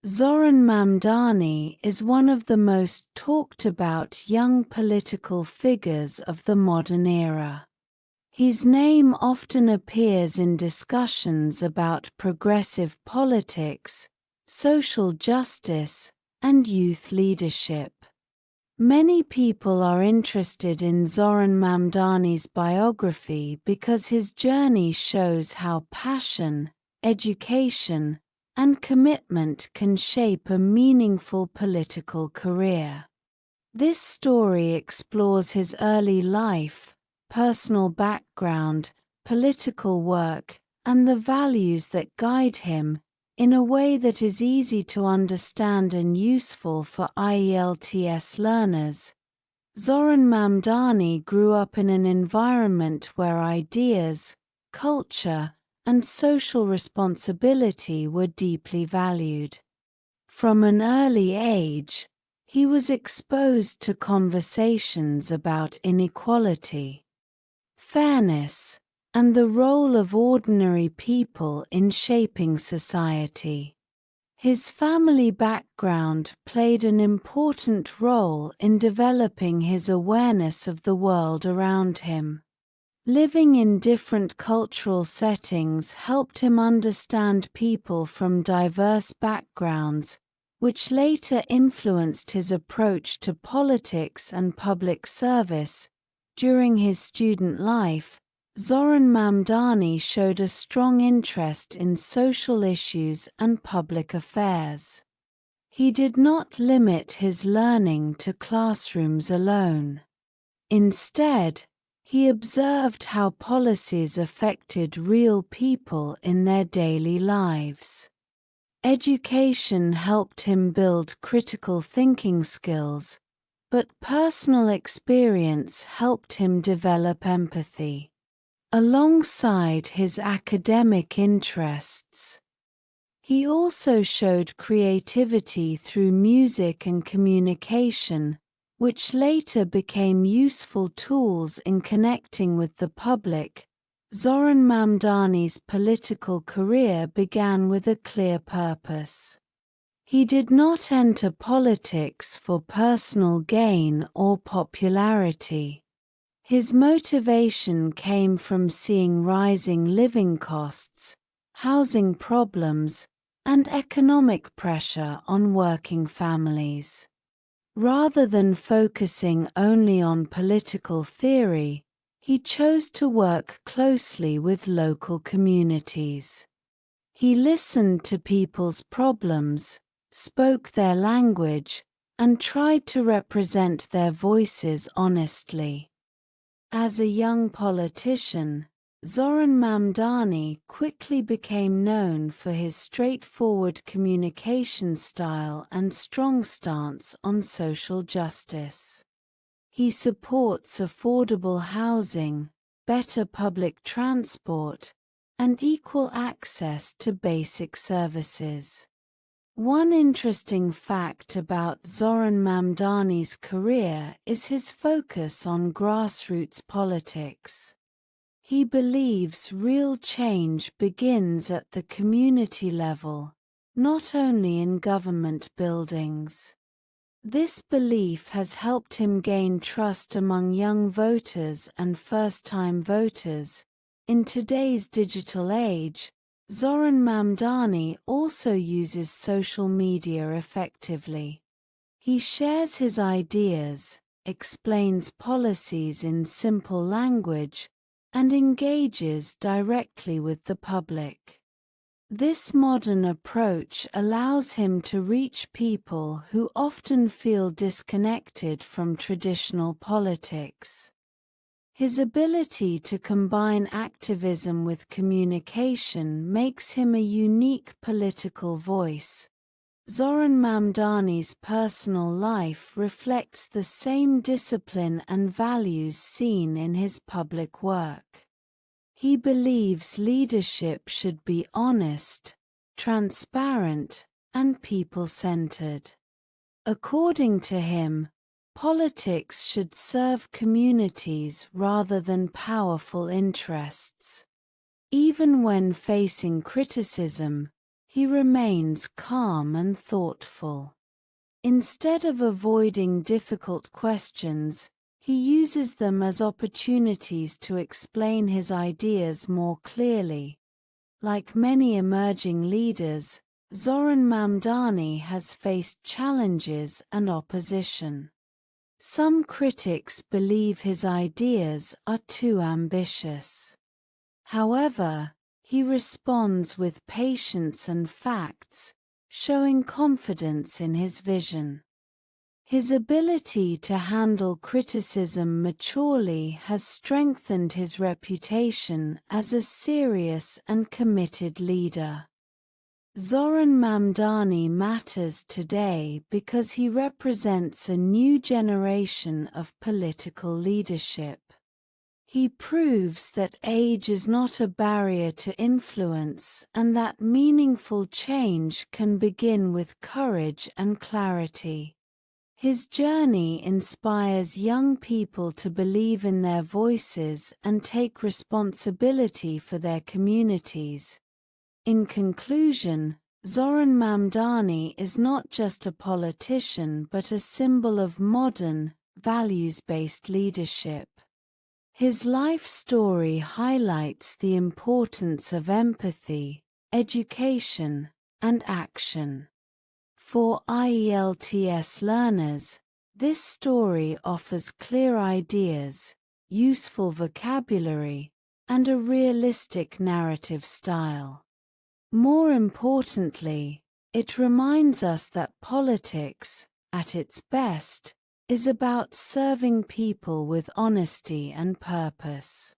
Zohran Mamdani is one of the most talked about young political figures of the modern era. His name often appears in discussions about progressive politics, social justice, and youth leadership. Many people are interested in Zohran Mamdani's biography because his journey shows how passion, education, and commitment can shape a meaningful political career. This story explores his early life, personal background, political work, and the values that guide him, in a way that is easy to understand and useful for IELTS learners. Zohran Mamdani grew up in an environment where ideas, culture, and social responsibility were deeply valued. From an early age, he was exposed to conversations about inequality, fairness, and the role of ordinary people in shaping society. His family background played an important role in developing his awareness of the world around him. Living in different cultural settings helped him understand people from diverse backgrounds, which later influenced his approach to politics and public service. During his student life, Zohran Mamdani showed a strong interest in social issues and public affairs. He did not limit his learning to classrooms alone. Instead, he observed how policies affected real people in their daily lives. Education helped him build critical thinking skills, but personal experience helped him develop empathy. Alongside his academic interests, he also showed creativity through music and communication, which later became useful tools in connecting with the public. Zohran Mamdani's political career began with a clear purpose. He did not enter politics for personal gain or popularity. His motivation came from seeing rising living costs, housing problems, and economic pressure on working families. Rather than focusing only on political theory, he chose to work closely with local communities. He listened to people's problems, spoke their language, and tried to represent their voices honestly. As a young politician, Zohran Mamdani quickly became known for his straightforward communication style and strong stance on social justice. He supports affordable housing, better public transport, and equal access to basic services. One interesting fact about Zohran Mamdani's career is his focus on grassroots politics. He believes real change begins at the community level, not only in government buildings. This belief has helped him gain trust among young voters and first-time voters. In today's digital age, Zohran Mamdani also uses social media effectively. He shares his ideas, explains policies in simple language, and engages directly with the public. This modern approach allows him to reach people who often feel disconnected from traditional politics. His ability to combine activism with communication makes him a unique political voice. Zohran Mamdani's personal life reflects the same discipline and values seen in his public work. He believes leadership should be honest, transparent, and people-centered. According to him, politics should serve communities rather than powerful interests. Even when facing criticism, he remains calm and thoughtful. Instead of avoiding difficult questions, he uses them as opportunities to explain his ideas more clearly. Like many emerging leaders, Zohran Mamdani has faced challenges and opposition. Some critics believe his ideas are too ambitious. However, he responds with patience and facts, showing confidence in his vision. His ability to handle criticism maturely has strengthened his reputation as a serious and committed leader. Zohran Mamdani matters today because he represents a new generation of political leadership. He proves that age is not a barrier to influence and that meaningful change can begin with courage and clarity. His journey inspires young people to believe in their voices and take responsibility for their communities. In conclusion, Zohran Mamdani is not just a politician but a symbol of modern, values-based leadership. His life story highlights the importance of empathy, education, and action. For IELTS learners, this story offers clear ideas, useful vocabulary, and a realistic narrative style. More importantly, it reminds us that politics, at its best, is about serving people with honesty and purpose.